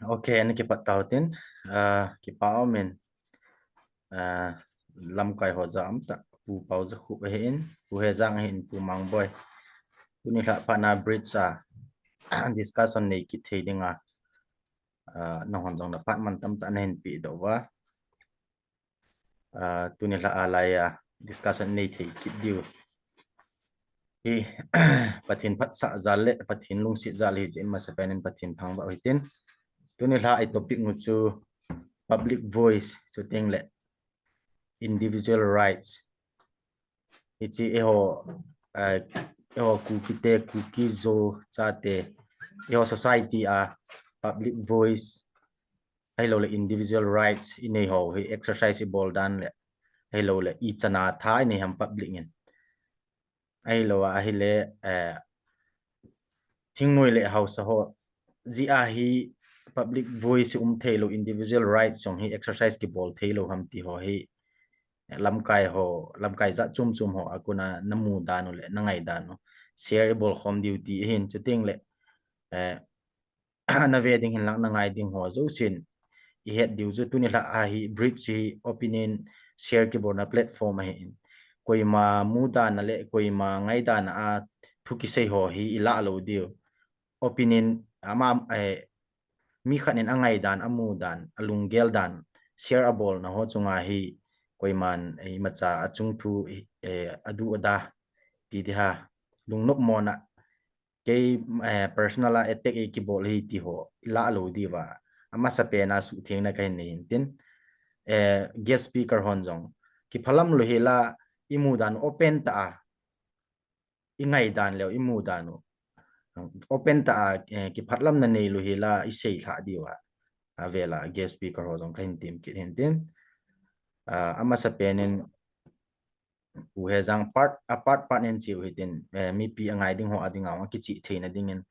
Ok, anh cái bắt đầu tin cái bảo mình làm cái họ giảm ta pu bảo giấc khu hiện pu hệ giang hiện pu mang boy pu ni la pana bridge discussion này kỹ thì đừng nó hoàn toàn là phát man tâm ta nên bị đâu wa tu ni la alai discussion này thì kỹ điều thì pathin phát xạ ra lệ pathin lung sit ra lì dễ mà sẽ phải nên pathin thang vào hitin tu ni la ai topic ngu chu public voice chu tiếng lệ individual rights ichi eho cookie zo chate eho society public voice hello le individual rights in ho he exercise bol dan le hello le I chana tha ni ham public in hello a hele thingoi le house ho ji hi public voice thelo individual rights song hi exercise ki bol thelo ham ti ho hi lam kai za chum chum ho akuna namu danu le nangai danu shareable home duty hin chuting le na veding hin lang nangai ding ho zo sin I het diu zu tu ni la hi bridge hi opinion share ki bona platform hin koi ma mu da na le koi ma ngai da na thu ki sei ho hi ila lo diu opinion ama mi khanin angai dan amu dan alungel dan shareable na ho chunga hi koi man macha achung thu adu ada ti di ha lungnok mona ke personal attack ki bol hi ti ho la lo di wa ama sa pe na su thing na kai ni tin guest speaker hon jong ki phalam lo hela imu dan open ta ingai dan le imu danu open ta ki phatlam na nei lo hela I sei tha di wa avela guest speaker ho jong kain tim ki hin tin ama sa pe nen u he jang part nen chiu hitin mi pi angai ding ho adinga wa ki chi theina dingin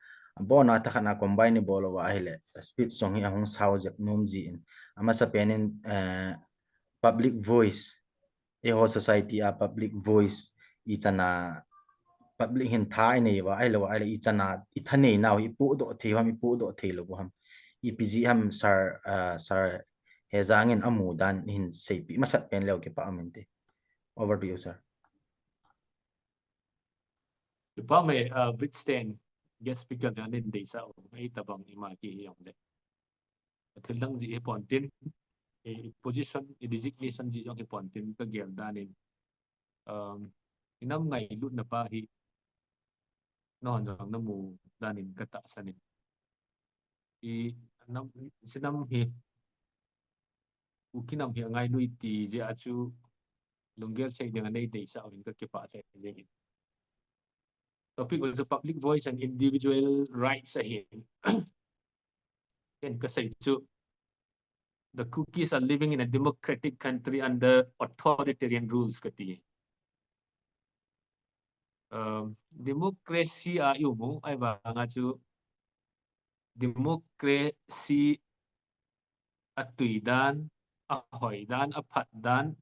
bona ta khana combine bolo wa hele speed song hi ahong saujek nom ji in ama sa penin public voice e ho society public voice I chana public hin thai nei wa ai lo ai I chana I thane now I pu do the ham I pu do the lo ham IPG ham sar he jangin amu dan hin sei pi masat pen lo ke pa amente over to you sir. Ba me Bridgestone guest speaker na din de sa ai tabang ima ki yong le thil dang ji pon tin position designation ji yong pon tin ka gel danin inam ngai lut na pa hi no jong na mu danin ka ta sanin nam sinam hi ukinam hi ngai lui ti je achu lungel sei dengan nei de sa in ka ki pa se je topic also public voice and individual rights ahead. And kasi the Kukis are living in a democratic country under authoritarian rules kati. Democracy mo ay ba nga chu democracy atuidan ahoydan aphatdan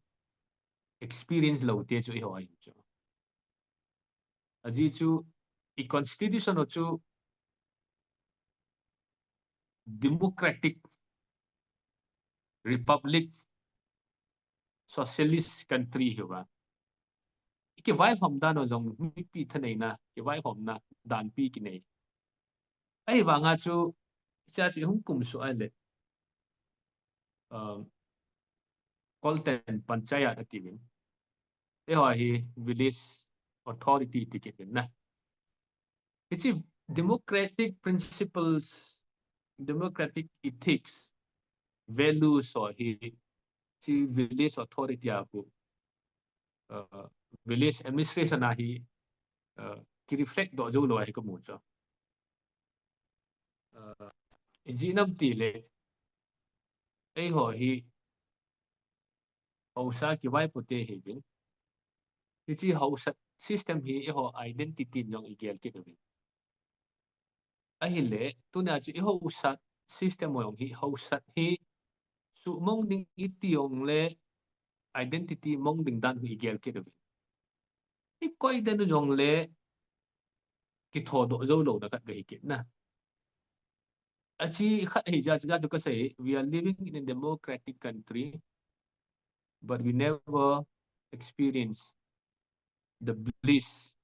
experience laute chu ihoy chu. Aji chu I constitution chu democratic republic socialist country hiwa ke vai hom dan ozong mi pi thanei na ke vai hom na dan pi ki nei ai wa nga chu cha chu hum kum su ale kolten panchayat ativin e ho hi village authority ticket na it's democratic principles democratic ethics values or hi village authority aku village administration hi ki reflect do zo lo ai ko mu cho jinam ti le ai ho hi hausa ki vai putte hi bin ti hausa system hi ho identity jong igel ki dobi ai le tu na chi hausa system mo hi hausa hi su mong ding itiong le identity mong ding dan hi igel ki dobi I koi den jong le ki tho do zo lo na ka ge ki na Achi khat hi ja ju ka say we are living in a democratic country, but we never experience the bliss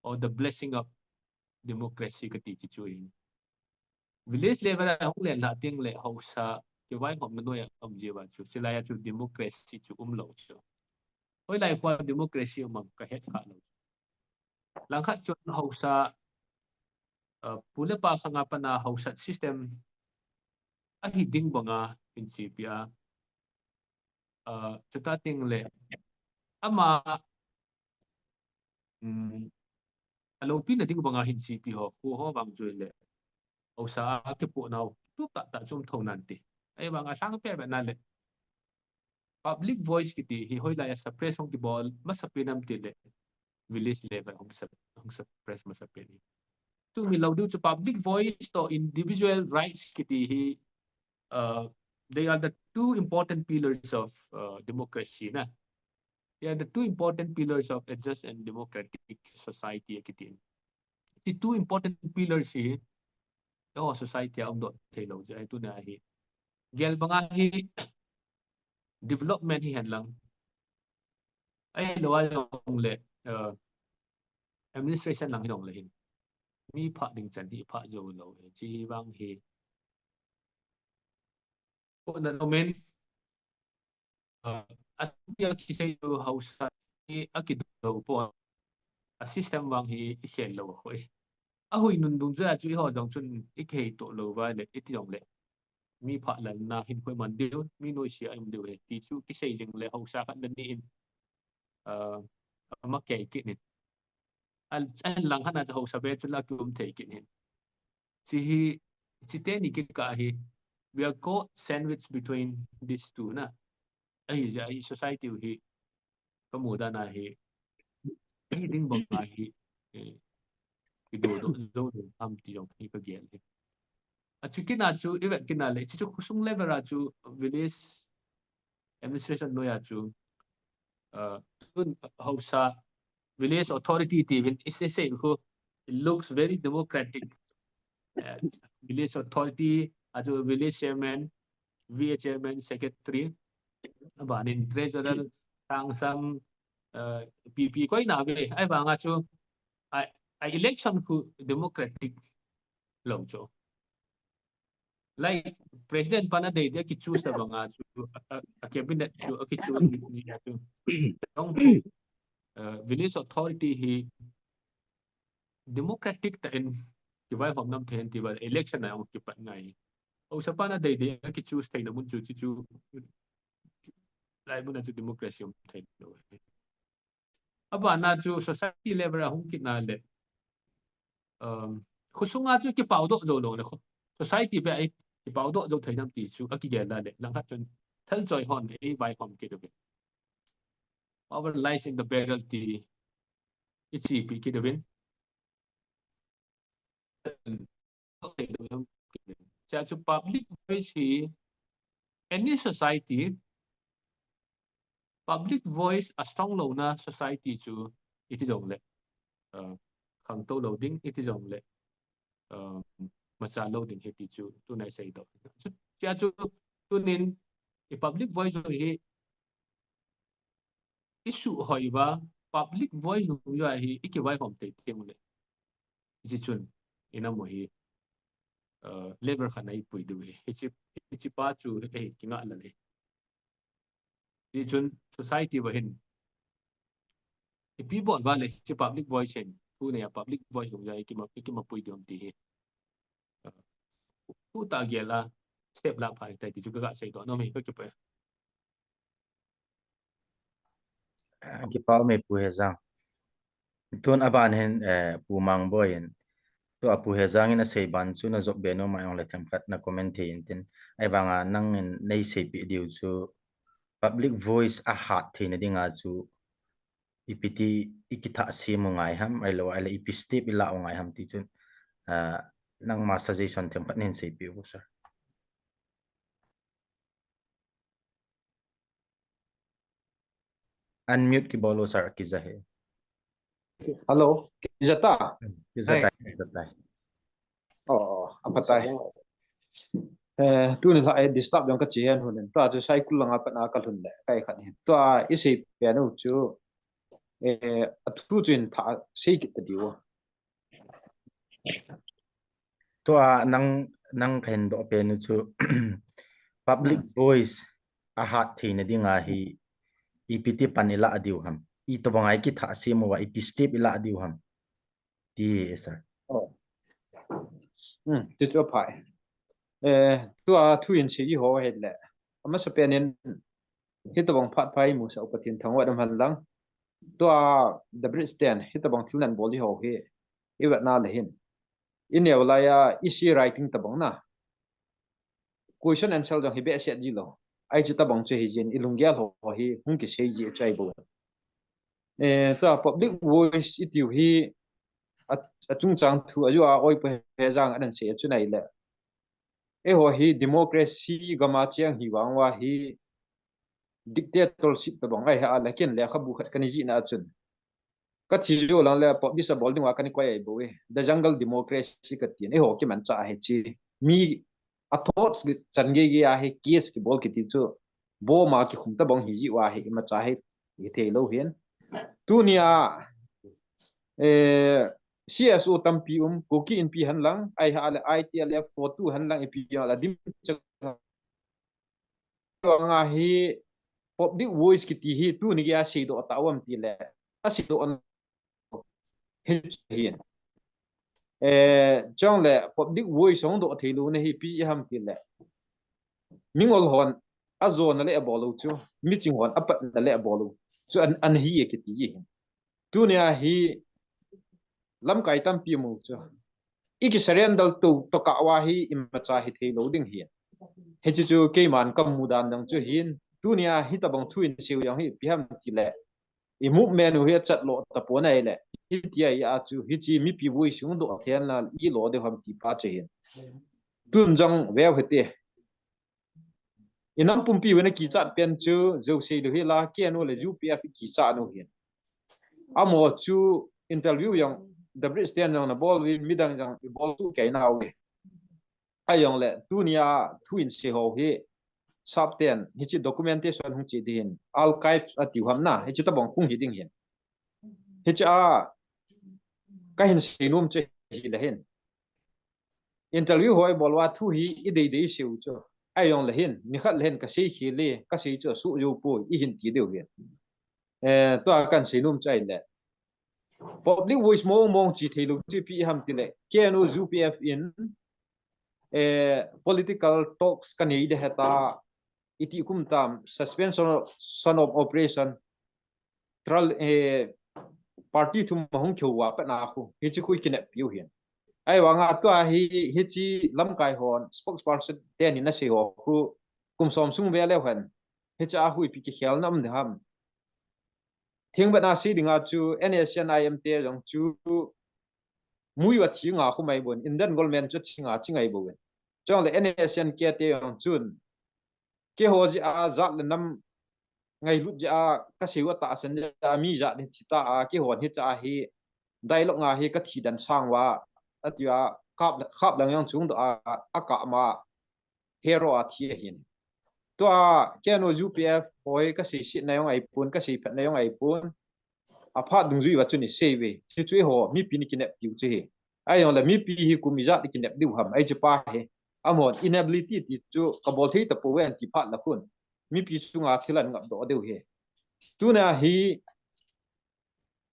or the blessing of democracy ka ti chu in village level a hong le la ting le ho sa ke wai hom no ya om je ba chu sila ya chu democracy chu lo chu hoi lai kwa democracy mam ka het kha lo lang khat chu ho sa pula pa khanga pa na ho sa system a hi ding banga prinsipya chu ta ting le ama alo pi na ding banga hin si pi ho fu ho bang chu le ho sa ke pu nau tu ta ta chum thon nan ti ai banga sang pe ba na le public voice kiti hi hoi la ya suppress hong ki ball ma sapinam ti le village level hong suppress ma sapini tu mi lo du to public voice to individual rights kiti hi they are the two important pillars of democracy na they are the two important pillars of a just and democratic society kiti the two important pillars hi society ang do thei lo ja tu na hi gel banga hi development hi han lang ai lo yong le administration lang hidong lehin mi pha ding chan hi pha jo lo chi bang hi ko na domain at ya ki say to house hi akido po a system bang hi khel lo ko a hui nun dung ja chu ho jong chun ikhe to lo va le iti dong le mi pha lan na hin khoi man deu mi noi sia im deu he ti chu ki sei jing le house ka dan ni in ma ke ki ni an lang hana cha house be chu la kum thei ki ni si hi si te ni ki ka hi we are caught sandwich between these two na ai ja hi society hi ka mu da na hi ai ding bang na hi ki do do zo do am ti jong hi ka gel hi a chu ki na chu event ki na le chu kusung level ra chu village administration no ya chu tun hausa village authority ti will is say who it looks very democratic village authority aju village chairman VA chairman secretary banin treasurer tang sam PP koi na be ai ba nga chu ai election ku democratic lo cho like president pana de de ki choose ta ba nga chu a cabinet chu ki choose ni ya chu dong pu village authority hi democratic ta in ki vai hom nam then ti ba election na ki pat ngai o sa pana de de ki choose thai na mun chu chu lai mun chu democracy um thai no aba na chu society level hung ki na le khusunga chu ki pau do zo lo le society be ai ki pau do zo thai nam ti chu aki ge la le lang khat chun thal choi hon ei vai hom ki do be our lies in the barrel ti ichi pi ki do bin cha chu public voice hi any society public voice a strong lo na society chu iti dong le khang to lo ding iti dong le macha lo ding he ti chu tu nai sei do cha chu tu nin i public voice hi issue hoi ba public voice nu yo hi iki vai hom te tem le ji chun ina mo hi lever khanai pui du hi chi pa chu he ki nga la le ji chun society wa hin if people ba le chi public voice hin tu ne public voice nu ya ki ma pui dom ti hi tu ta ge la step la phai tai ti chu ka sei do no mi ka ki pa ki pau me pu he zang tun aban hen pu mang boy en to apu he zang ina sei ban chu na zok be no ma ong le tham khat na comment the in tin ai banga nang en nei sei pi diu chu public voice a hat the na dinga chu ipiti ikitha si mo ngai ham ai lo ai ipi step ila ngai ham ti chun nang ma suggestion them khat nen sei pi bu sir unmute ki bolo sir ki zahe Hello, Jata. ki zatai ki zatai Oh, apa tay? tu ni lại disturb yang kecil hơn nên tu ada cycle lang apa nak kalau le kai kan tu isi piano tu tu tu ta sei kita diwa tua nang khen do pe nu chu public voice a hat thi na dinga hi ipt panila adiu ham I to bangai ki tha se mo wa ip step ila adiu ham ti sir tu tu pai tu tu in sei ho he le ama sa pe nen hit bang phat pai mu sa upatin thangwa dam han lang tu the bridge stand hit bang thunan boli ho he iwat na le hin in ya wala ya isi writing ta bang na question answer jong hi be set ji lo ai chu ta bang che hi jin ilungya ho hi hung ki sei ji chai bo so public voice itiu hi chung chang thu aju a oi pe jang an se chu nai le ho hi democracy gama chiang hi wang wa hi dictatorship ta bang ai ha la ken le khabu khat kan ji na chun ka chi jo lang le pop dis bol ding wa kan ko ai bo we the jungle democracy ka tin ho ki man cha he chi mi a thoughts chan ge ge a he case ki bol ki ti chu bo ma ki khum ta bang hi ji wa he ma cha he hi the lo hian tu nia CSO tampi koki in pi han lang ai ha le ITLF photo han lang pi ya la dim nga hi public voice ki ti hi tu ni ya si do ta wam ti le a si do on hian chong le public voice on do thelu ne hi pi ham ti le mingol hon a zone na le bolu chu mi ching hon apat na le bolu chu an hi ki ti hi tu ne hi lam kai tam pi mu chu iki surrender to ka wa hi imma cha hi thelo ding hi he chu ke man kam mudan dang chu hin tunia hi ta bang thuin siu yang hi piam ti le I movement hu chat lo ta po nai le hi ti ya chu hi chi mi pi vui sung do thian la I lo de ham ti pa che hin tun jang ve hete inam pum pi we na ki chat pen chu zo se do hi la ke no le UPF ki cha no hin amo chu interview yang the bridge stand on the ball with midang jang ball tu kai na we ayong le tunia twin se ho hi subten hi chi documentation hung chi din archive ati ham na hi chi ta bong kung hi ding hin hi cha ka hin sinum che hi le hin interview hoi bolwa thu hi I dei siu cho ayong le hin ni khat le hin ka sei khi le ka sei cho su yu pu I hin ti deu hin to kan sinum chai le public voice mong chi thelu chi pi ham ti le kenu UPF in political talks kan hi de heta iti kum tam suspension of operation trial party thum mahung khwa pa na khu hi chi khu kinep piu hian ai wanga to hi chi lam kai hon spokesperson ten in na se ho khu kum som sung ve le han hi cha hui pi ki khel nam de ham thing ba na si dinga chu NSNIM te jong chu mui wa thi nga khu mai bon Indian government chu chinga chingai bo wen chong le NSN ke te jong chun ke ho ji a zat le nam ngai lut ja ka siwa ta san ja mi ja ni chita a ke hon hi cha hi dialog nga hi ka thi dan sang wa atia khap lang yang chung do a ka ma hero a thi hin to a ke no UPF hoi ka si sit na yong ai pun ka si phat na yong ai pun a pha dung zui wa chu ni sewe chi chui ho mi pi ni kinep piu che ai yong la mi pi hi ku mi ja ni kinep diu ham ai che pa he amon inability ti chu ka bol thei ta po wen ti phat la kun mi pi sunga thilan ngap do deu he tuna hi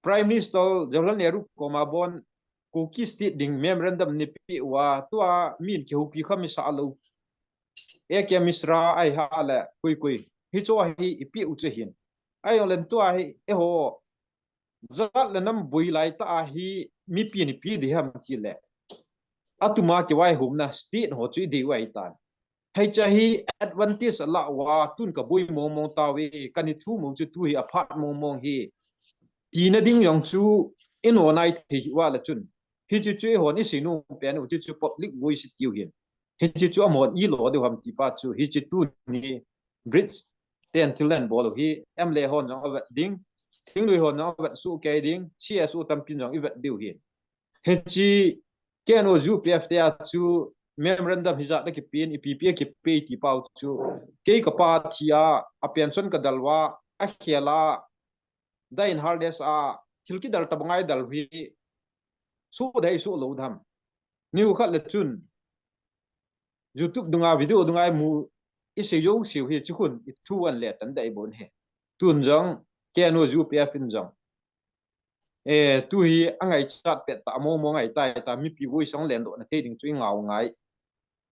prime minister Jawaharlal Nehru koma bon Kukis state ding memorandum ni pi wa tua min ki hu pi khami sa lo ek ya misra ai ha la kui hi cho hi pi u che hin ai on len tua hi e ho zat le nam bui lai ta hi mi pi ni pi de ham chi le atuma ki wai hum na state ho chui de wai tan hay cha hi advantage la wa tun ka bui mong ta we kan thu mong chu tu hi aphat mong hi ti na ding yong chu in ho nai thi wa la chun hi chu chu ho ni sinu pen u chu public voice tiu hin hi chu amon I lo de ham ti pa chu hi chu tu ni bridge ten thilen bol hi em le hon jong avat ding thing lui hon jong avat su ke ding CSU tam pin jong ivat diu hi he chi ken o UPF te chu memorandum hija da ki pin ippa ki pe ti pau chu ke ka pa thia a pension ka dalwa a khela da in hardes a thilki dal tabangai dal hi su dai su lo dham new khat le chun YouTube dunga video dunga mu ise yo siu hi chukun thu an le tan dai bon he tun jong ke no ju pe fin jong tu hi angai chat pe ta mo mo ngai tai ta mi pi voi song len do na te ding chui ngau ngai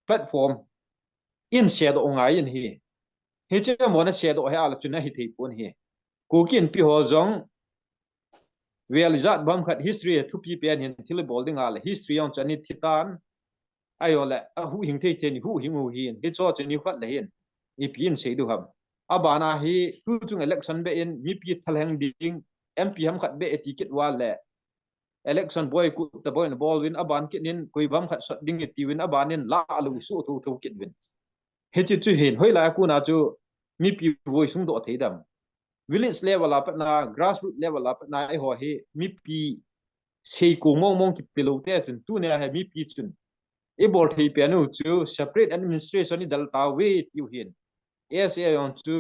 platform in share do ngai in hi che mo na share do ha ala chuna hi thei pon hi ko kin pi ho jong realizat bam khat history thu pi pen hin thil bolding ala history on chani thitan ayola hu hing thei theni hu hing hu hin he cho chani khat le hin i pin sei du ham abana hi tu chung election be in mi pi thaleng ding MP ham khat be etiket wa le election boy ku ta boy na ball win aban kit nin koi bam khat shot ding ti win abanin la lu su thu thu kit win he chi chu hin hoi la ku na chu mi pi boy sung do thei dam village level up na grassroots level up na ai ho he mi pi sei ku mong mong ki pilo te chun tu ne ha mi pi chun e bol thei pe nu chu separate administration ni dal ta we ti hin SA on chu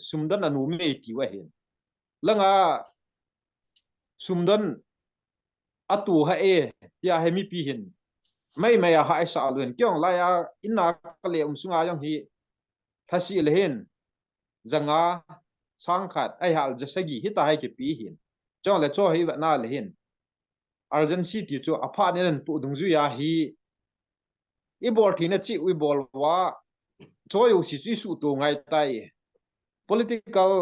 sumdan anu me ti wa hin langa sumdan atu ha e tia he mi pi hin mai mai ha sa luen kyong la ya inna ka le sunga yong hi thasi le hin zanga sang khat ai hal jasagi hi ta hai ki pi hin chong le cho hi wa na le hin urgency ti chu apha ne pu dung ju ya hi i bol thi na chi wi bol wa cho yu si chi su tu ngai tai political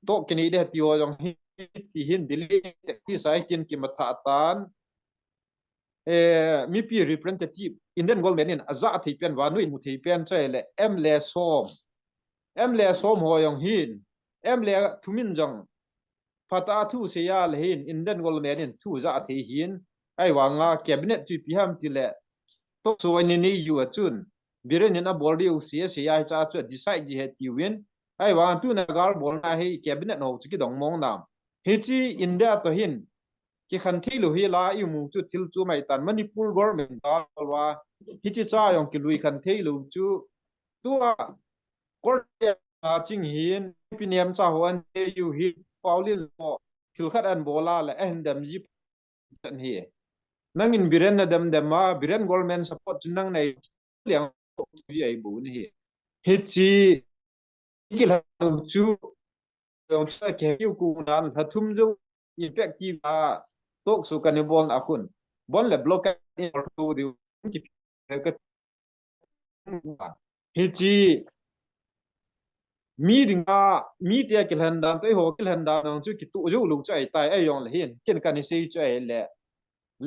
to kini de ti o yong hi ti hin dili ti sai kin ki matha tan mi pi representative indian government in aza thi pen wa nu in mu thi pen chai le em le som ho yong hin em le thumin jong pata thu se ya le hin indian government in thu za thi hin ai wa nga cabinet tu pi ham ti le to so ni yu chun biren in a body u se ya cha chu decide ji he ti win ai wa tu na gal bol na hi cabinet no chi ki dong mong nam hi chi india to hin ki khan thi lu hi la yu mu chu thil chu mai tan manipur government da wa hi chi cha yong ki lui khan thi lu chu tua court ching hin piniam cha hoan yu hi paulin mo thil khat an bola la dam ji tan hi nangin biren na dam ma biren government support nang nei liang ji ai bu ni hi chi ki la chu yong sa ke yu ku nan thum ju effective tok su kan bon akun bon le block in to di ki ka hi chi mi dinga mi te ki handan te ho ki handan chu ki tu ju lu chai tai ai yong le hin ken kan ni sei chai le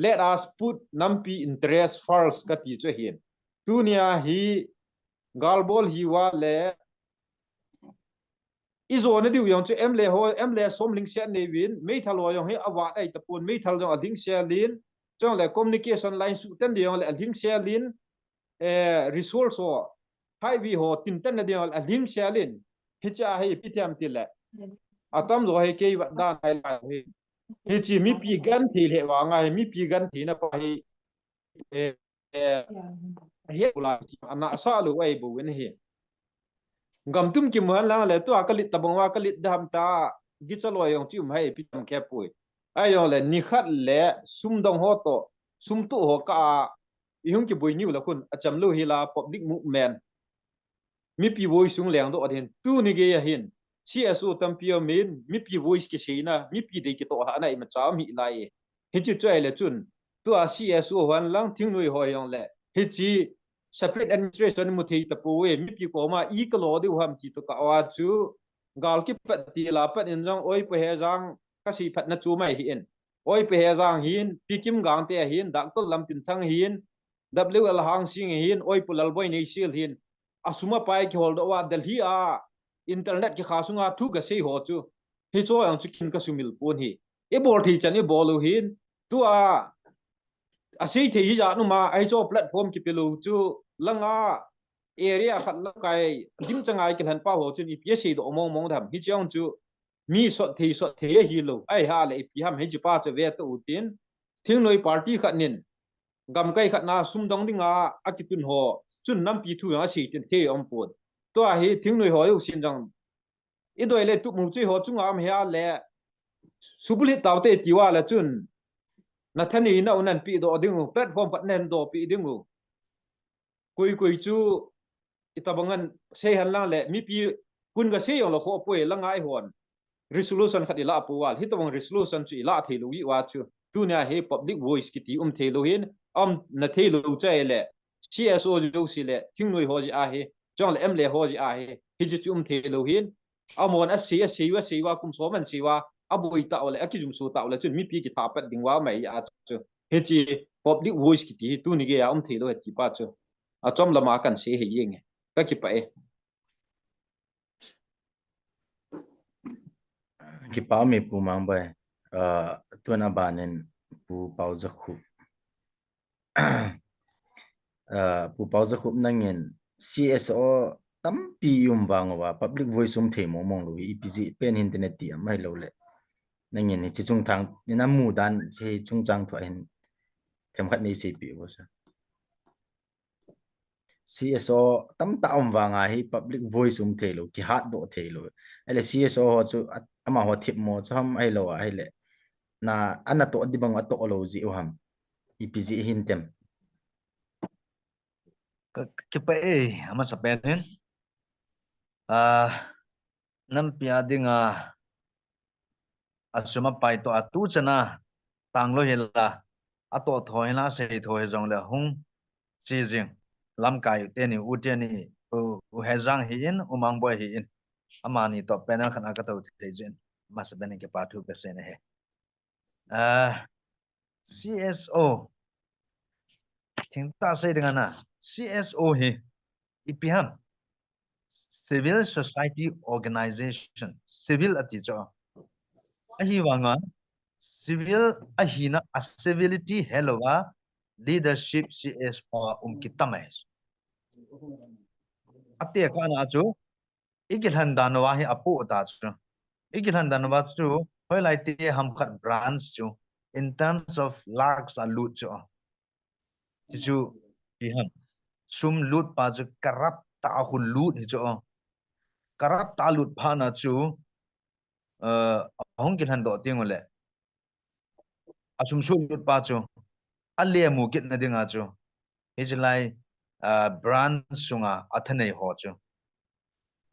let us put nampi interest first ka ti chu hin tunia hi galbol hi wa le izo na diu yong chu em le som ling se ne win mei thalo yong he awa ai ta pon mei thal yong ading se lin chong le communication line su ten yong le ading se lin resource ho hai vi ho tin ten na yong ading se lin hi cha hi pitiam ti le atam lo he ke wa da nai la hi chi mi pi gan thi le wa nga mi pi gan thi na pa hi he la ana sa lu wai bu wen hi gam tum ki man la le to akalit tabang wa kalit dam ta gi chalo yong chu mai pi tam ke pui ai yong le ni khat le sum dong ho to sum tu ho ka ihung ki bui niu la kun acham lu hi la public movement mi pi voi sung leng do adhen tu ni ge ya hin CSO tam pi min mi pi voice ki seina mi pi de ki to ha nai ma cha mi lai hi chu chai le chun tu a CSO wan lang thing nui ho yong le hi chi separate administration mu thei ta pu we mi pi ko ma I ka lo de ham chi to ka wa chu gal ki pat ti la pat in jong oi pe he jang ka si phat na chu mai hi en oi pe he jang hin pi kim gang te hin dak to lam tin thang hin WL hang sing hin oi pulal boy nei sil hin asuma pai ki hol do wa delhi a internet ki khasunga thu ga sei ho chu hi cho ang chu kin ka sumil pon hi e bor thi chan e bolu hin tu a sei the hi ja nu ma ai cho platform ki pelu chu langa area khat la kai dim changai ki han pa ho chu ni psi do mong mong dham hi chang chu mi so the hi lo ai ha le pi ham hi ji pa che ve tu tin thing noi party khat nin gam kai khat na sum dong dinga akitun ho chun nam pi thu ya si tin the om put to a hi thing noi ho yu sin jang i doi le tu mu chi ho chunga am ya le subuli tawte tiwa la chun na thani na unan pi do dingu platform pat nen do pi dingu koi chu itabangan se han lang le mi pi kun ga se yong lo kho poi la ngai hon resolution khati la pu wal hitabang resolution chu la thelu wi wa chu tu na he public voice ki ti thelu hin na thelu chai le CSO jo si le thing noi ho ji a he chong le em le ho ji a he hi chu thelu hin amon a si wa kum so man si wa abui ta ole akijum su ta ole chu mi pi ki tha pat ding wa mai a chu he chi public voice ki ti tu ni ge ya thelu ti pa chu a chom la ma kan se he yeng ka ki pa e ki pau mi pu mang bai tuana banen pu pau za khu pu pau za khu nangin CSO tam pi yum bang wa public voice the mo mong lo EPG pen internet ti mai lo le nangin ni chi chung thang ni na mu dan che chung chang thwa hin them khat ni se pi bo sa CSO tam ta wanga hi public voice the lo ki hat do the lo ele CSO ho chu ama ho thip mo cham ai lo ai le na ana to di bang to lo ji ham EPG hin tem cái pe ama sa pen hen nam pia dinga asuma pai to atu chana tang lo hela ato thoi na se thoi jong le hung chi jing lam kai te ni u te ni u he jang hi in umang boy hi in ama ni to panel khana ka to te jin ma sa ben ke pa thu pe se ne he CSO thing ta se dinga na CSO hi ipiham civil society organization civil ati cho ahi wanga civil ahina a civility hellowa leadership CSO kitamaes ate kana chu igilhan danwa hi apu ta chu igilhan danwa chu hoilai te ham khat branch chu in terms of larks and loot chu iham sum loot pa chu corrupt ta hu loot hi chu corrupt ta loot phana chu hong kilhan do tingole asum su loot pa chu alle mu kit na dinga chu hijlai branch sunga athanei ho chu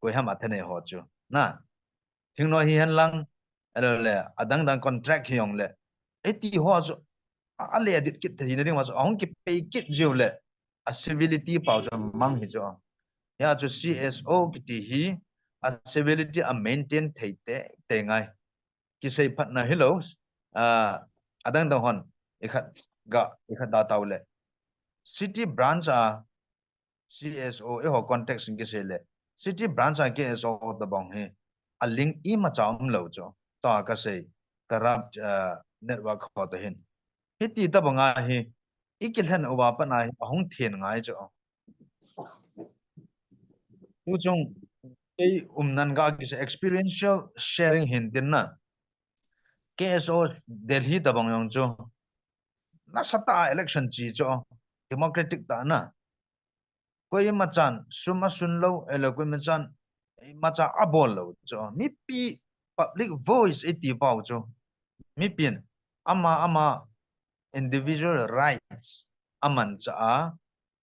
koi ham athanei ho chu na thingno hi han lang le adang dang contract hi yong le eti ho chu alle adit kit thi na ringa chu hong ki pe kit ju le a civility pa chu mang hi chu ya chu CSO ki hi a civility a maintain theite te ngai ki sei phat na hello adang dang hon ikhat da taule city branch a CSO e ho context in ke le city branch a KSO da bang he a link I ma cham lo cho ta ka sei corrupt network ho ta hin hiti ta banga he ikil han owa pa na hong thien ngai cho tu chong ei nan ga ki experiential sharing hin tin na KSO Delhi da bang yong cho na sata election chi cho democratic ta na koi machan suma sunlo elo koi machan macha abol lo cho mi pi public voice eti pau cho mi pin ama individual rights aman cha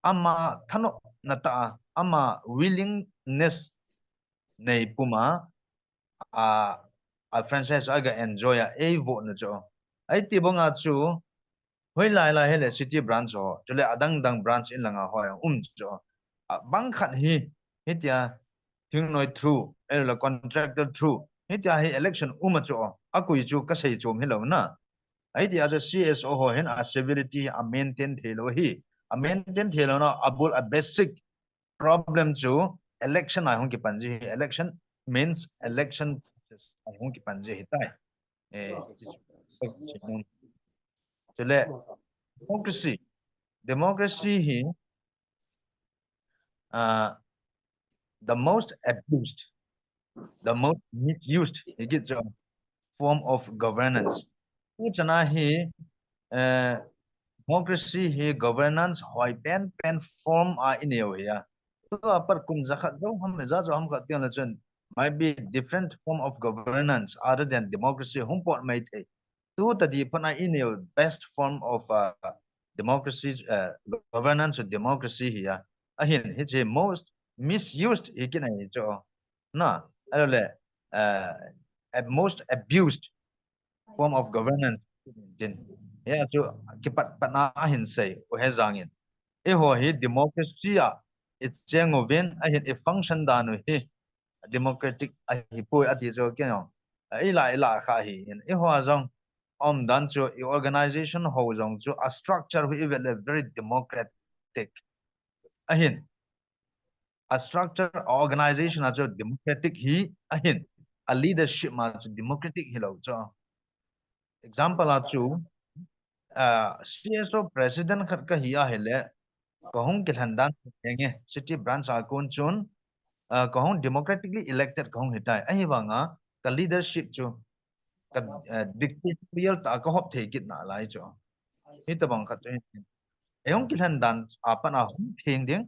ama thano nata ama willingness nei puma a franchise aga enjoy a vote na cho ai ti bonga chu hoi lai hele city branch ho chule adang dang branch in langa ho cho bang khat hi hitia thing noi through el contractor through hitia hi election cho akui chu ka sei chom hello na ai dia jo CSO ho hen a civility a maintain thelo hi a maintain thelo na abul a basic problem chu election ai hong ki panji election means election ai hong ki panji hi tai chule democracy hi the most abused the most misused is a form of governance chana hi democracy he governance hoi pen form in here to par kum zakhat do ham za zo ham ka tiang la chen might be different form of governance other than democracy hum pot mai the to the di pana in best form of democracy governance or democracy here ahin it's a most misused ikin cho na alole most abused form of governance din ya chu kipat patna hin sei o he zangin e ho hi democracy it's cheng ovin a hin e function dan hi democratic a hi poi ati zo kyo ai la kha hi e ho zong om dan chu organization ho zong chu a structure who is very democratic ahin a structure organization as democratic hi ahin a leadership ma democratic hi lo cho example achu CSO president khat ka hiya hele kahung ke thandan henge city branch akon chun kahung democratically elected kahung hitai ai banga ka leadership chu ka dictatorial ta ka hop the kit na lai cho hi ta bang khat ayong ke thandan apana hum pheng ding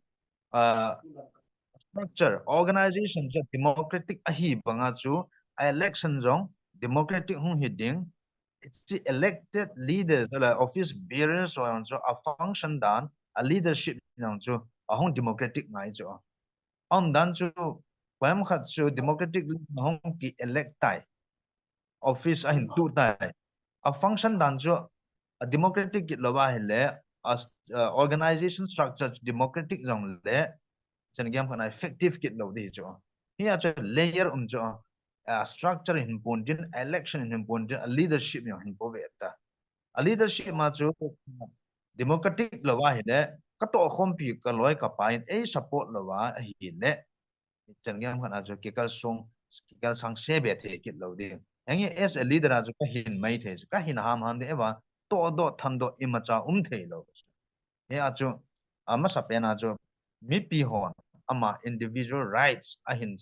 structure organization cha democratic ahi banga chu election jong democratic hung hiding it's the elected leaders like office bearers or so a function dan a leadership nang chu a hung democratic ngai chu on dan chu kwam khat chu democratic hung ki elect tai office a hin tu tai a function dan chu a democratic ki lawa hele as organization structure democratic jong le chen gyam khana effective kit lo di chu here chu layer chu structure in important election in important leadership in poveta a leadership ma chu democratic lawa hi le ka to khom pi ka loi ka pain e support lawa hi le chen gyam khana chu ke kal song ke kal sang se be the kit lo di ang as a leader chu ka hin mai the ka hin ham de ewa to do tham do imacha the lo he a chu ama sapena chu mi pi hon ama individual rights ahin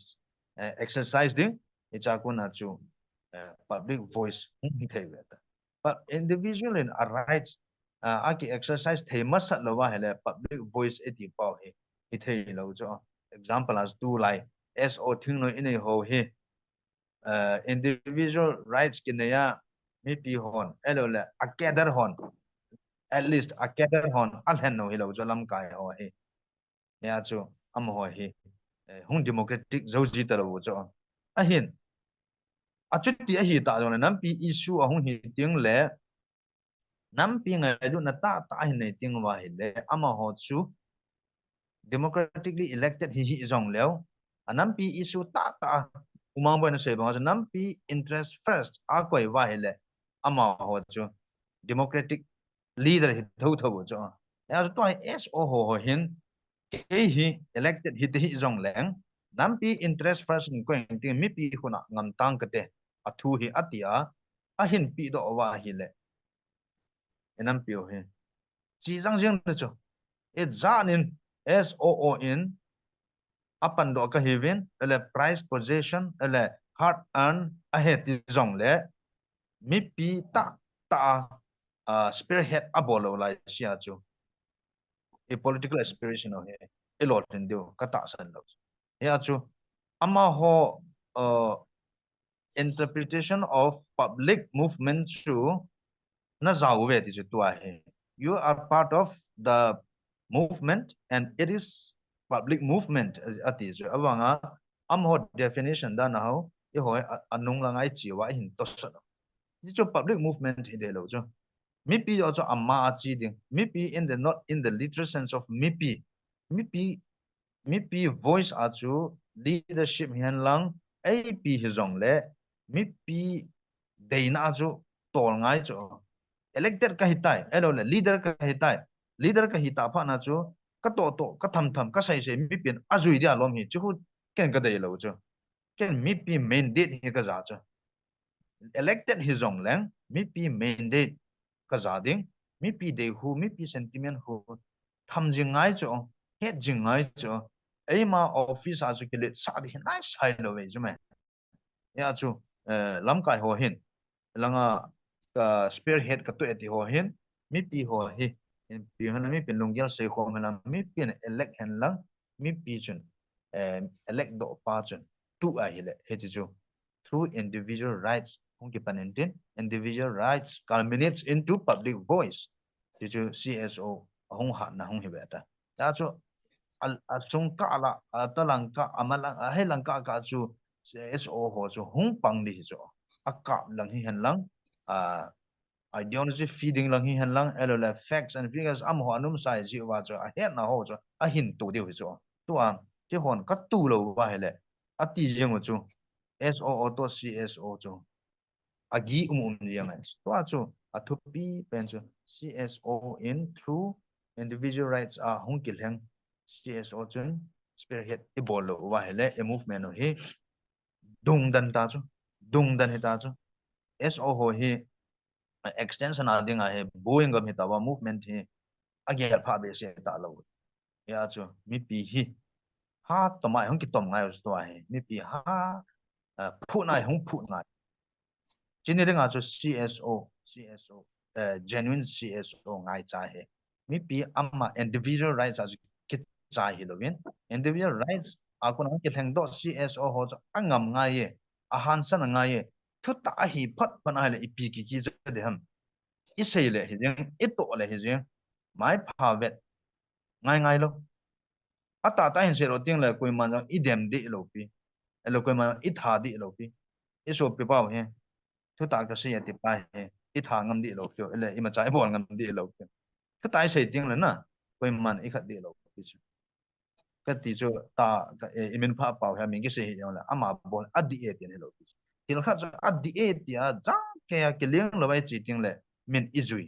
exercise ding icha kuna chu public voice but individual in a rights aki exercise the masat lo wa hele public voice eti pau he ithei lo cho example as tu like so thing no in ho he individual rights kinaya mi pi hon elo le akadar hon at least akadar hon al hen no hilo cho lam kai ho he ya chu am ho he hung democratic zoji ta lo cho ahin achuti a hi ta jong nam pi issue a hung hi ting le nam pi ngai du na ta hi nei ting wa hi le ama ho chu democratically elected hi jong leo anam pi issue ta umang boy na se ba nam pi interest first a koi wa hi le ama ho chu democratic leader hi thau thau cho ya to so ho hin ke hi elected hi jong leng nam pi interest first ko ting mi pi khuna ngam tang ka te athu hi atia a hin pi do wa hi le enam pi o he chi jang jeng de cho e zanin SOO in apan do ka hivin ele price possession ele hard earn a he ti jong le mi pi ta spearhead abolo la sia chu a political aspiration of he a lot in do kata san lo ya chu ama ho interpretation of public movement through na zawe ti chu tua he you are part of the movement and it is public movement ati chu awanga am ho definition da na ho e ho anung langai chi wa hin to sa ni chu public movement hi de lo chu mipi also amma chi ding mipi in the not in the literal sense of mipi voice achu leadership hian lang ap hi jong le mipi deina chu tol ngai chu elected ka hitai elo le leader ka hitai leader ka hita pha na chu ka to ka tham ka sai se mipi azui dia lom hi chu ken ka dei lo chu ken mipi mandate hi ka za chu elected hi jong lang mipi mandate ka za ding mipi de hu mipi sentiment hu tham jingai chu het jingai chu ema office azu ke le sa di nai sai lo we jume ya chu lam kai ho hin langa ka spearhead ka to eti ho hin mi pi ho hi in pi han mi pin long yal se khom la mi pin elect han lang mi pi chun elect do pa chun tu a hi le he chu through individual rights hong ki panintin individual rights culminates into public voice chu CSO hong ha na hong hi beta ta chu al chung ka la ta lang ka amalang he lang ka chu CSO ho chu hong pang di chu akap lang hi han lang ideology feeding lang hi han lang elo facts and figures am ho anum sai ji wa cho a het na ho cho a hin tu de cho tu a che hon ka tu lo wa hele a ti jeng chu SO to CSO cho agi yang ai to a chu a thu pi pen chu CSO in through individual rights a hong kil hang CSO chun spearhead e bol lo wa hele a movement no hi dung dan ta chu dung dan he ta chu SO ho hi extension ading a he boeing gam hitawa movement hi agel pha be se ta lo ya chu mi pi hi ha to mai hong ki tom ngai to he mi pi ha phu nai hong phu ngai chin ni nga chu CSO genuine CSO ngai cha he mi pi amma individual rights as ki cha hi lo win individual rights a ko nang ki thang do CSO ho cha angam ngai ye a han san ngai ye thu ta hi phat pan hai le ipi ki ja de ham isei le hi jeng ito le hi jeng mai pha vet ngai lo ata ta hin se ro ting le koi man idem di lo pi elo koi man I tha di lo pi iso pi pa he thu ta ka se ya ti pa he I tha ngam di lo pi ele I ma chai bol ngam di lo pi thu ta se ting le na koi man I khat di lo pi ka ti cho ta I min pha pa ha min ki se hi la ama bol adi e ti lo pi til kha adi e ti a jang ke ya ke leng lo bai chi ting le min izui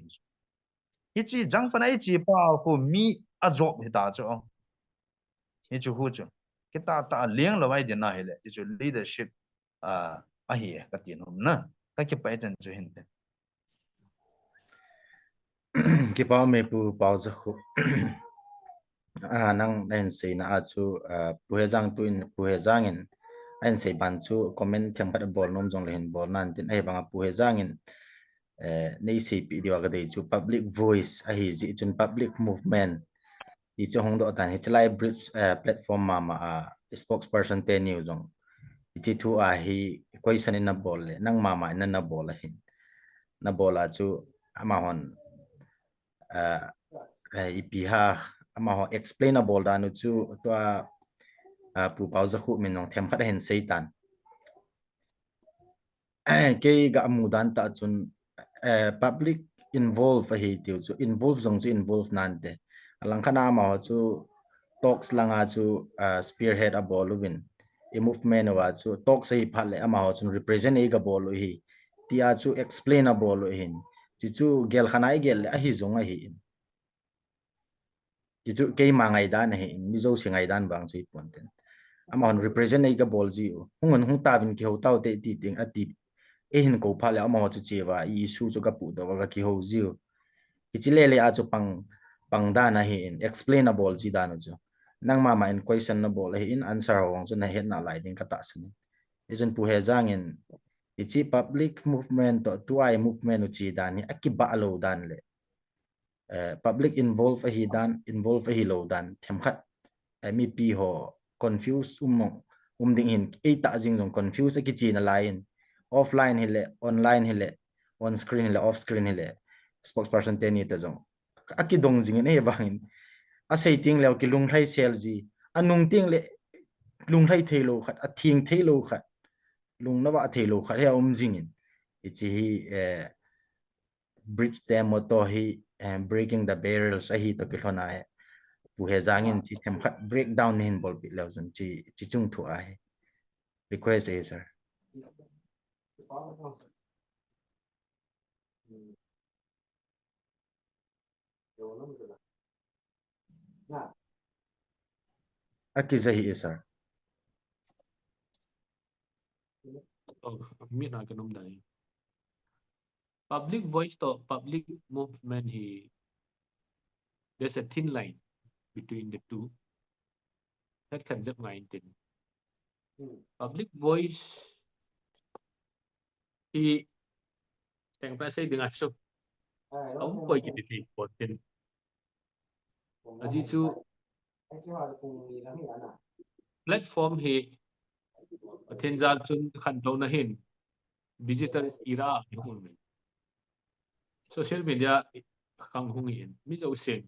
ichi jang panai chi pa ko mi ajob hita cho ichu hu chu kita ta leng lo bai dina hele ichu leadership a hi ka ti no na ka ki pai chen chu hin te ki pau me pu pau za khu nang nen se na a chu pu he jang tu in pu he jang in an se ban chu comment them khat bol nom jong le hin bol nan tin ai banga pu he jang in nei se pi diwa ga dei chu public voice a hi ji chun public movement I chu hong do tan hi chlai bridge platform ma spokesperson te new jong I thu a hi question in na bol le nang ma in na bol a hin na bola chu ama hon ipi ha ama ho explainable da nu chu to pu pau za khu min nong them khat hen seitan ke ga mu dan ta chun public involve hi tiu chu involve jong chu involve nan te alang khana ma ho chu talks langa chu spearhead a bol win a movement wa chu talk sei phale ama ho chu represent e ga bol hi tia chu explainable hin chi chu gel khana I gel a hi zong a hi chi chu ke ma ngai dan hi mi zo singai dan bang chi ponten ama hon represent ei ga bol ji hungon hung ta bin ki ho tau te ti ting a ti e hin ko pha le ama chu che wa I su chu ga pu do ga ki ho ji ki chi le a chu pang da na hi in explainable ji da no chu nang ma in question na bol hi in answer hong chu na het na lai ding ka ta sin e chen pu he jang in ichi public movement to tuai movement chi dan ni akiba lo dan le public involve hi dan involve hi lo dan them khat mi pi ho confuse ding in e ta jing jong confuse ki chi na line offline hele online hele on screen hele off screen hele spokesperson te ni ta jong aki dong jing ne bangin a sei ting le ki lung thai sel ji anung ting le lung thai thelo khat a thing thelo khat lung na ba thelo khat he jing in ichi hi bridge them to hi breaking the barriers a hi to ki hlona he pu he zangin chi them khat breakdown hin bol pi lo zon chi chung thu a he request is sir aki zahi sir mi na ka nom dai public voice to public movement hi there's a thin line between the two that can zap ngai tin public voice hi teng pa sei dengan so ông quay cái gì còn tin aji chu platform hi athenjal chun khan to na hin digital era hum social media kang hung in mi zo sen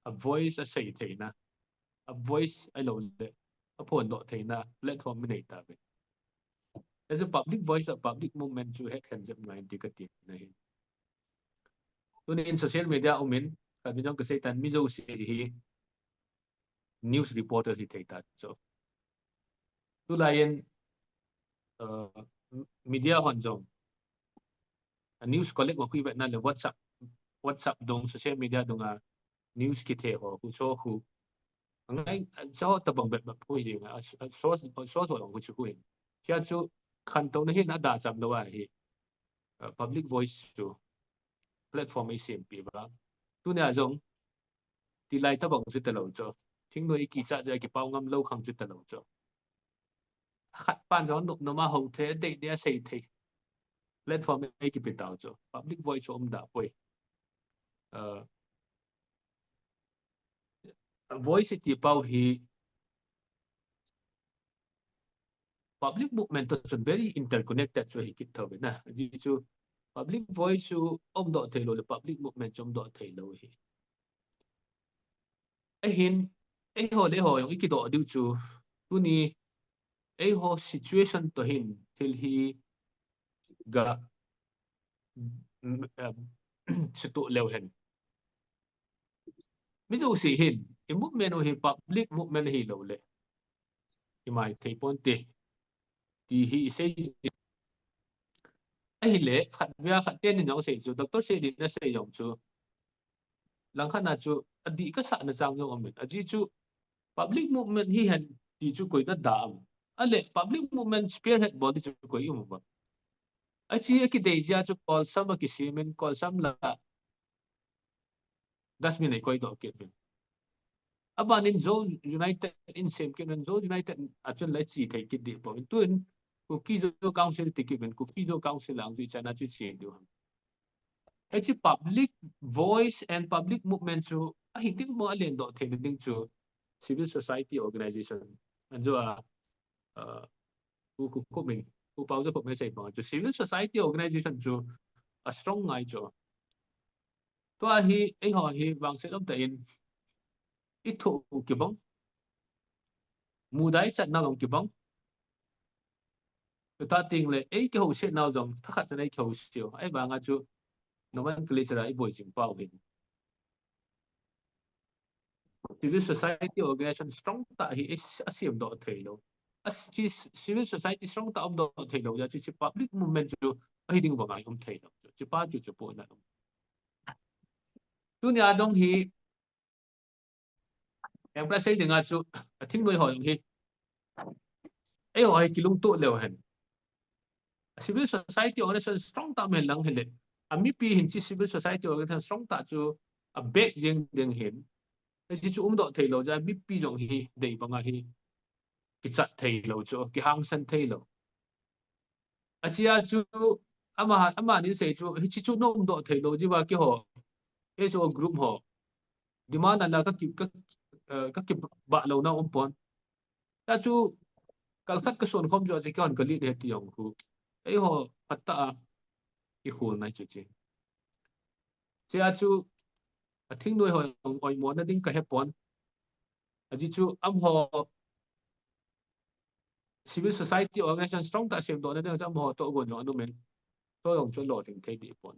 a voice a sei theina a voice ai lo le a phone do theina platform mi nei ta be as a public voice a public movement chu het khan jam ngai indicative na hin tun in social media umin kan mi jong ka sei tan mi zo se hi news reporter hi theita so tu lain media hon jong news collect wa kui bet na le whatsapp dong social media dong a news ki the ho ku so hu ngai so ta bang bet ba pui ji nga so ku chu hu chia chu khan to na hin a da cham lo wa hi public voice to platform ai sem pi ba tu na jong ti lai ta bang chu ta lo cho thing noi ki cha ja ki pau ngam lo khang chu ta lo cho khat pan jo nuk no ma hong the de de sei the platform ai ki pi tao cho public voice om da poi voice ti pau hi public movement is very interconnected so hi kit thaw na ji chu public voice chu om do thelo le public movement chom do thelo hi a hin a ho le ho yong ikido du chu tu ni a ho situation to hin til hi ga situ leo hen mi zo si hin i movement hi public movement hi lo le i mai thei pon te ti hi sei ai le khat via khat ten ni nong sei chu doctor sei din na sei yong chu lang khan na chu adi ka sa na chang yong amin aji chu public movement hi han ti chu koi na da am ale public movement spearhead body chu koi um ba achi ki dei ja chu call sam ki simen call sam la dasmin ai koi do ke aban in zone united in same ke zone united achun lai chi thai ki di po tuin Kukis council tikimen Kukis council ang tu chana chu chi do actually public voice and public movement chu a hiting mo alen do the ding chu civil society organization anjo ku min ku pau ko me sai pa chu civil society organization chu a strong ngai chu to a hi ai ho hi wang se dom ta in I thu ki bong mu dai chat na long ki bong ta ting le ai ke ho se na jong tha khat na ke ho siu ai ba nga chu nomenclature ai boi jing pau hin civil society organization strong ta hi asim do thei lo as chi civil society strong ta om do thei lo ya chi public movement chu ai ding ba ngai om thei lo chi pa chu chu po na tu nya dong hi em pra sei dinga chu thing noi hoi hi ai hoi ki lung to le hen civil society organization strong ta men lang hele ami pi hin chi civil society organization strong ta chu a back jing ding hin ai chu do thei lo ja mi pi jong hi dei ba nga hi ki chat thei lo chu ki hang san thei lo achia chu ama ni sei chu hi chi chu nom do thei lo ji ba ki ho e so group ho demand ala ka ki ba lo na pon ta chu kalkat ka son khom jo ji kan kali de ti yong ku e ho patta I khul nai chu chi chia chu a thing noi ho oi mo na ding ka he pon aji chu am ho civil society organization strong ta sem do na ding am ho to gon jo anu men to yong chu lo ding thei di pon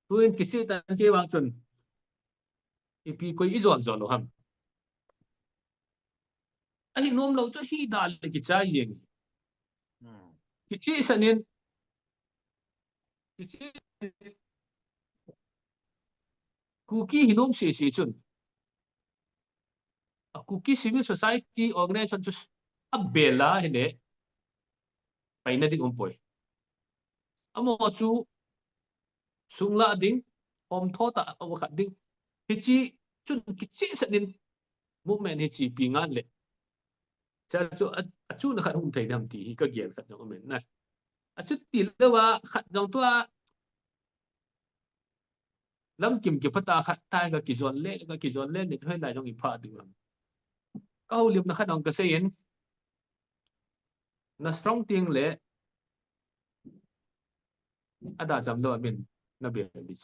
tuin ki chi tan ke wang chun ipi koi I zon zon lo ham ai nom lo cho hi dal ki cha yeng ki chi sanin ki chi Kuki hinom se chun a Kuki civil society organization chu abela hele paina ding umpoi amo chu sungla ding om thota awakat ding hi chi chun ki chi sanin movement hi chi pi ngan le cha chu a chu na khat hum thei dam ti hi ka gen khat jong men na a chu ti le wa khat jong to lâm kim ki phata khat tai ga ki zon le ne thoi lai jong i pha du ka hu lim na khat ong ka sein na strong ting le ada jam lo min na be bi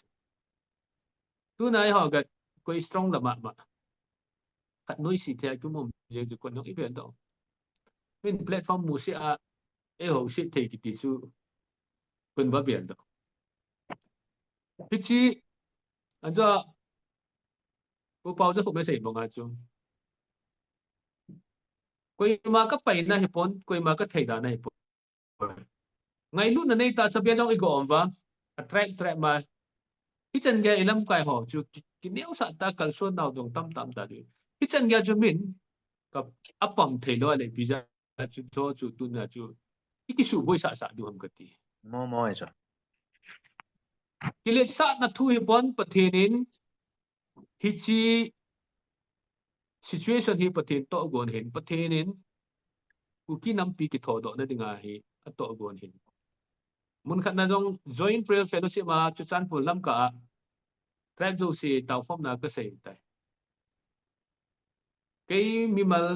tu nai ho ga koi strong la ma khat noi si the ku mom je ju kon i be do min platform mu si a e ho si the ki ti su kun ba be do pichi anja ko pau za ko me sei bonga chu koi ma ka pai na hi pon koi ma ka thei da na hi pon ngai lu na nei ta cha be long i go om wa track ma hi chen ge ilam kai ho chu ki neu sa ta kal so naw dong tam ta du hi chen ge chu min ka apam thei lo le bi ja chu cho chu tu na chu ki su boi sa du ham ka ti mo eso ki le sa na thu hi pon pathenin hi chi situation hi pathen to gon hen pathenin ku ki nam pi ki tho do na dinga hi a to gon hin mun khat na jong joint prayer fellowship ma chu chan pu lam ka tribe jo si tau phom na ka sei tai cái mi mal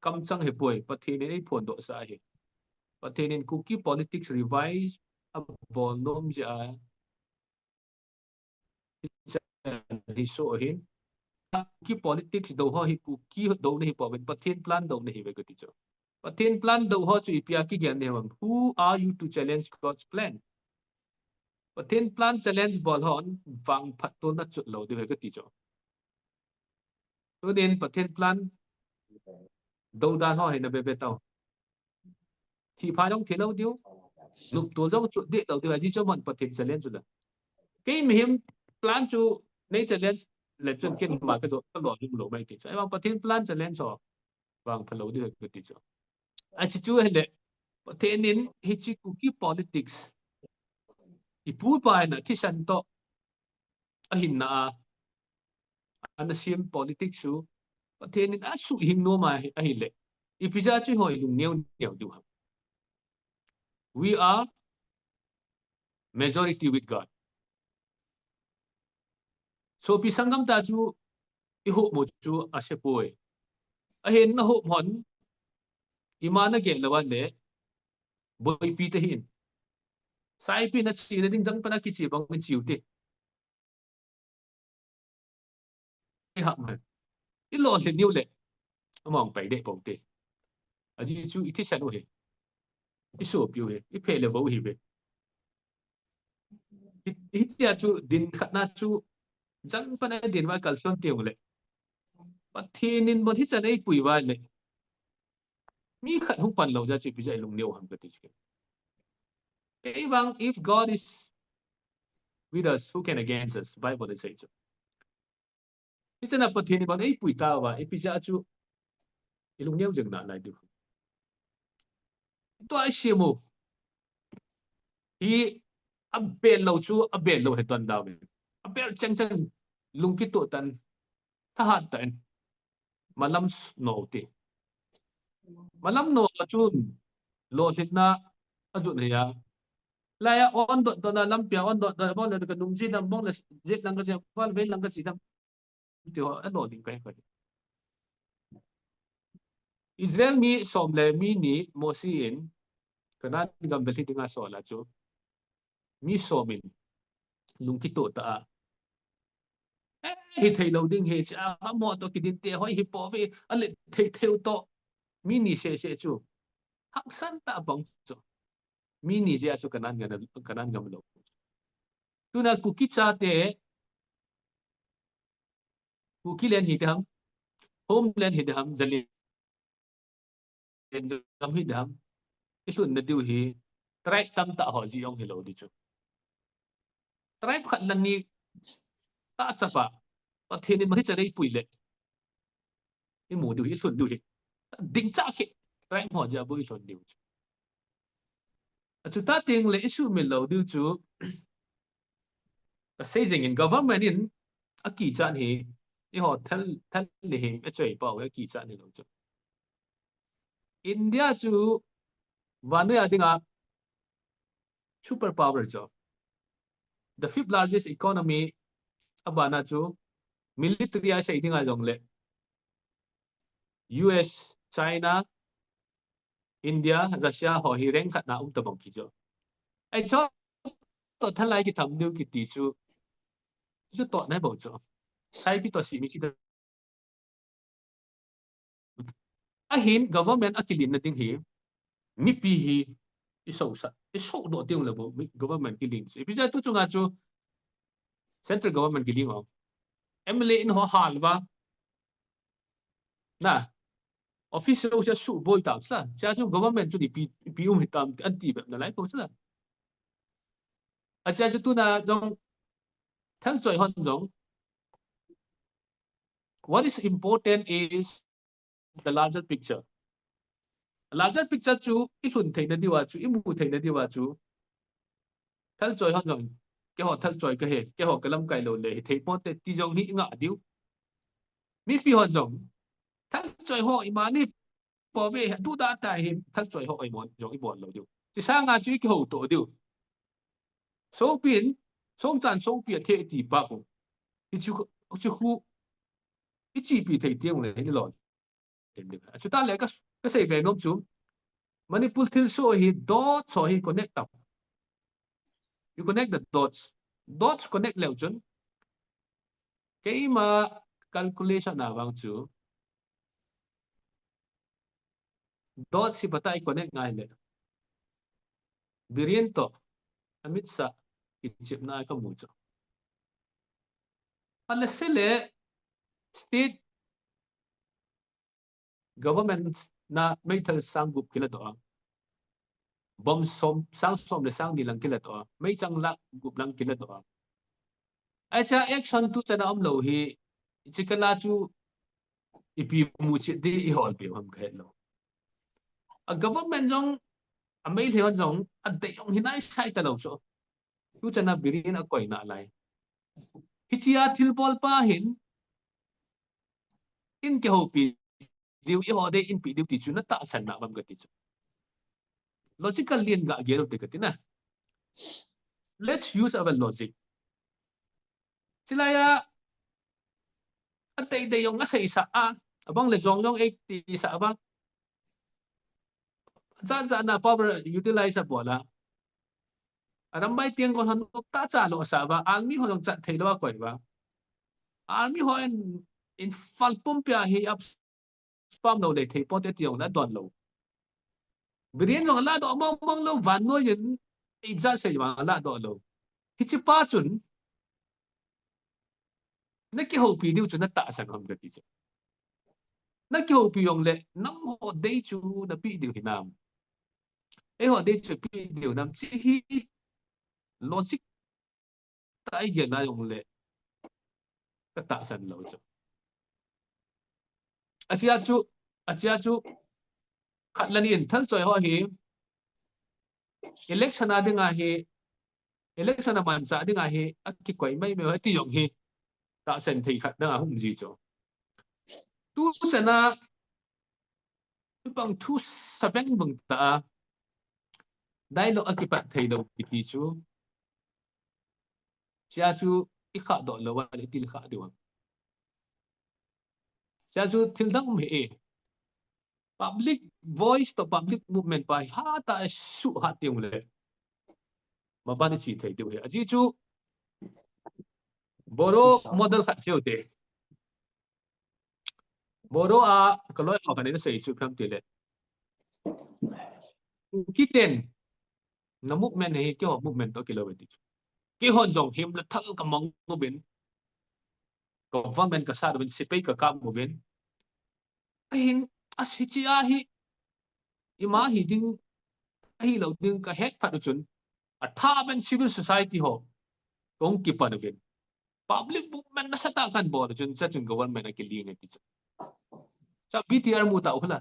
kam chang he poi pathin ei phon do sa hi pathin Kukis politics revise a vol nom ja hi so hin ki politics do ho hi Kukis do ne hi po ben pathin plan do ne hi ve ka ti cho pathin plan do ho chu ipia ki gyan ne ham who are you to challenge God's plan pathin plan challenge bol hon wang phat to na chu lo de ve ka ti cho to den pathin plan do dan ho he na be tao thì phá trong thế lâu tiêu lục tổ dốc chuột điện đầu tiên là đi cho bọn bật thịt challenge rồi cái miếng plan chu nên challenge là chân kiên mà cái rồi cái lỗ dùng lỗ bay thì em bật thịt plan challenge rồi vàng phần lỗ đi được cái chứ à chỉ chú hay lệ bật thịt nên hết chỉ Kukis politics thì phú bài là thì sẵn to à hình na anh xem politics chú bật thịt nên à sự hình nó mà à hình lệ ipija chú hỏi lùng neo neo du we are majority with God. So pisangam ta chu i hu mo chu a se poi. A hen na hu mon imana ge lawan le boy pi te hin. Sai pi na chi na ding jang pa na ki chi bang min chiu te. I ha ma. I lo le niu le. Among pai de bong te. A ji chu i ti sa no he. I so piu he. I pe le bo hi be. I ti a chu din khat na chu jang pa na din wa kal son te le. But thinin bon hi chan ai pui wa le. Mi khat hu pan lo ja chi pi jai lung neu ham ka ti chi. Okay, bang, if God is with us, who can against us? Bible is saying. Isa na pathin bang ai pui ta wa ipija chu ilung neu jeng na lai du. To ai simu. Hi abel lo chu abel lo he ton daw. Abel chang chang lung ki to tan tha hat tan. Malam no ti. Malam no chun lo sit na ajun ya. Laya on dot na lampia on dot da bon da nung ji dam bong la jet lang ka sia fal ve lang ka si dam. Ti ho ano ding kai ka. Israel mi somle mi ni mosiin kanan gam beli dengan sola chu mi somin lung kito ta hi thei lo ding he cha mo to kidin te hoi hi po ve ale thei theu to mi ni se chu hak san ta bang chu mi ni ja chu kanan gam lo tu na Kukis cha te Kukis len hi ham home len hi ham jali gam hi ham isun na diu hi tribe tam ta ho ji ong hi lo di chu tribe khat lang ni ta chapa pathin ma hi cha dei pui le i mu du hi sun du hi ding cha khi tribe ho ja bu i sun diu chu ta ting le issue mi lo du chu ka sei jing in government in a ki chan hi i ho thal le hi a chei pa we ki chan ni lo chu India chu vanu ya dinga super power jo the fifth largest economy abana chu military a sei dinga jong le US China India Russia ho hi reng khat na tabang ki jo ai cho to thalai ki tham new ki ti chu to nai bo cho sai ki to si mi ki a hin government akilin na ding hi mi pi hi iso do tiang le bo government killing pi ja tu chu nga chu central government killing ho MLA in ho halwa na official sẽ sụ bôi tạo ra cha chú government chú đi bị hitam antiแบบนั้นไรพวกนั้นอาจารย์chú na dongทั้งใจหันดง what is important is the larger picture larger picture chú ít hồn thấy nó đi vào chú ít mù thấy nó đi vào chúทั้งใจหันดงcái họทั้งใจcái hệ cái họ cái lâm cái lồ lệ thấy bọn tết tí dong hĩ ngã điếu mi piหันdongทั้งใจhọ mà ni bảo vệ tu đã tại hiểmทั้งใจhọ mòn dong ít bọn lồ điếu chỉ sang ngã chú cái hậu tổ điếu số biển số trận số biển thế thì bao phủ thì chú khu ít chỉ bị thấy tiếng này cái lỗi chúng ta lấy cái xây về nông chúng Manipur till so he dot so he connect up you connect the dots connect leo chun cái mà calculation nào vang chú dots si bata I connect ngay le biriento amit sa ichip na ka mucho ala sile state government na may thal sanggup kila to bom som le sang di lang kila to may chang la gup lang kila to ai cha action tu chana am lo hi chikala chu ipi mu chi di I hol pi ham khe lo a government jong a may le jong a de yong hinai sai ta lo so tu chana birin a koi na lai hichia thil bol pa hin in ke ho pi diu I ho de in pi diu ti chu na ta san na bam ga ti chu logical lien ga gero te katina let's use our logic sila ya atay de yung asa isa abang le jong jong 80 isa abang za na power utilize bola aram bai tiang kon han ta cha lo sa ba army ho jong cha thei lo ko ba army ho in falpum pya hi up spam lo le thei pot tiang na don lo Birin jong la do mong lo van no yin ibza se ba la do lo hi chi pa chun na ki ho pi diu chun na ta san hom ga ti chu na ki ho pi yong le nam ho dei chu na pi diu hinam e ho dei chu pi diu nam chi hi logic ta ai gen na yong le ka ta san lo chu achia chu khat lani in thal choi ho hi election adinga hi election man cha dinga hi akki koi mai me ti yong hi ta sen thei khat da hum ji cho tu sana bang thu sabeng bang ta dai lo akki pat thei lo ki ti chu chia chu I kha do lo wa le til kha diwa chia chu thil dang me public voice to public movement pa ha ta su ha tiung le ma ba ni chi thei diwa aji chu boro model khat cheu te boro a kaloi ha kan ni sei chu kham ti le kiten na movement he ki ho movement to kiloweti ki hon jong him la thal ka mong no bin government ka sa bin sipai ka mo bin ahin asichi a hi ima hi ding hi lo ding ka het phat chun a tha ben civil society ho kong ki pan bin public movement na sa ta kan bo chun sa chun government a ki li ngai ti sa BTR mu ta ukla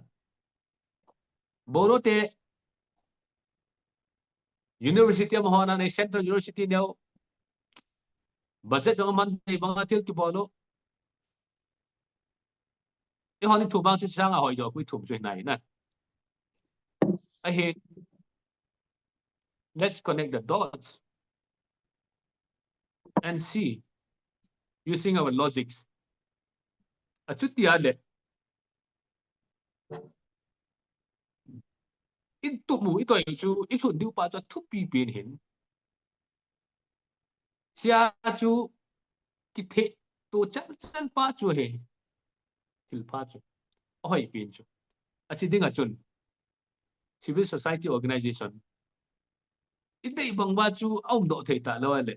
boro te university mo hona na central university neo budget jong man nei bang atil ki bolo e honi thu bang chu sang a hoi jo kui thum chu nai na ahead let's connect the dots and see using our logics achu tia le in tu mu itoi chu i thun diu pa cho thu pi pin hin sia chu ki the to chan pa chu he til pa chu oi pin chu achi dinga chun civil society organization idei bang ba chu aum do thei ta lo le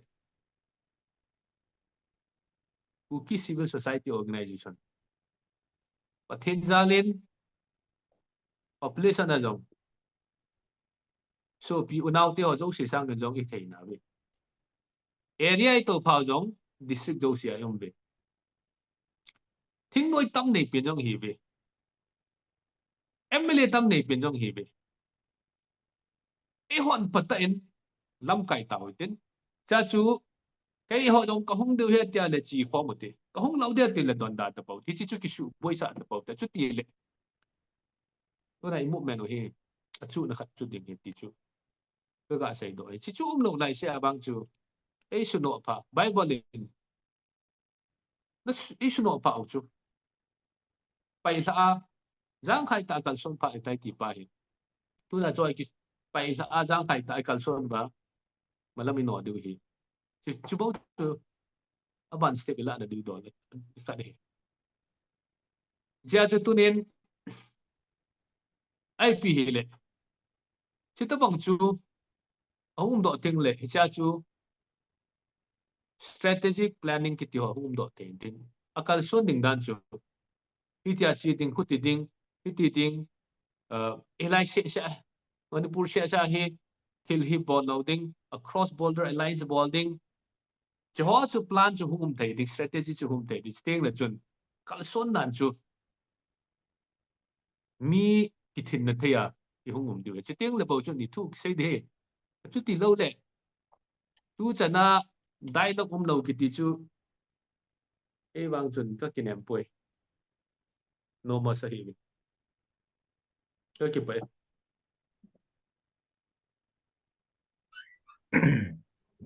Kukis civil society organization pathin jalin population na jong so pi unau te ho jo si sang ke jong i thei na we area i to phao jong district jo sia yom ve thing noi tam nei pin jong hi ve MLA tam nei pin jong hi ve e hon pata in lam kai ta hoitin cha chu cái họ trong cái hông điều hết thì là chỉ khó một tí cái hông lâu điều thì là đoàn đạt tập thì chỉ chút cái sự bôi sạ tập thì chút tiền lệ cái này một mẹ nó hi chút nó khát chút tiền thì chút cái gã xây đổi chỉ chút lâu này sẽ bằng chú ấy số nọ phá Bible lên nó ấy số nọ phá chú bây giờ giang khai ta cần son phá tại tỷ phá hi tôi là cho cái bây giờ giang khai ta cần son phá mà làm mình nọ điều hi chú bảo chú aban step ila na điều đó cái này giờ chú nên ai pi hi lệ chỉ ta bằng chú ông độ tiếng lệ cha chú strategic planning kiti ho ông độ tiếng tiếng akal son ding dan chú hiti achi ding khuti ding hiti ding alliance se Manipur se hi hill hi ball loading across border alliance bolding chu ho chu plan chu hum thei ding strategy chu hum thei ding steng la chun kal son dan chu mi kithin na theya i hungum diu chu teng le bo chu ni thu sei de chu ti lo le tu chana dialogue lo kiti chu e wang chun ka kinem poi no ma sa hi ka ki pai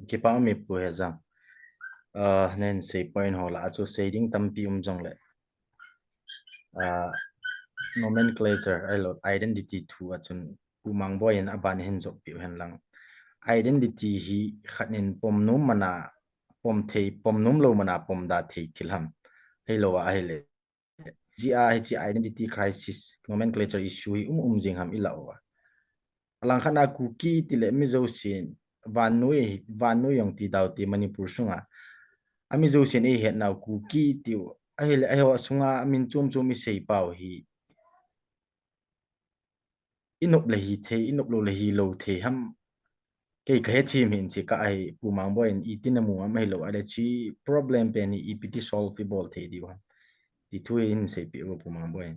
ki pa mi pu he jang nen sei point ho la chu sei ding tam pi jong le nomenclature ai lo identity thu achun umang boy en aban hen jok pi hen lang identity hi khanin pomnum mana pom thei pomnum lo mana pom da thei thilham helo wa hele gi identity crisis nomenclature issue hi jing ham ilawa alang khana kuki tile mi zo sin vanui yong ti daw ti manipur sunga ami zo sin e het naw kuki ti ahile ayo sunga min chum chum mi sei pau hi inop le hi the inop lo le hi lo the ham ke khe thim hin chi ka ai pu mang bo en itin mu am ai lo ale chi problem pe ni ipiti solve bol the di wa ti thu in se pi pu mang bo en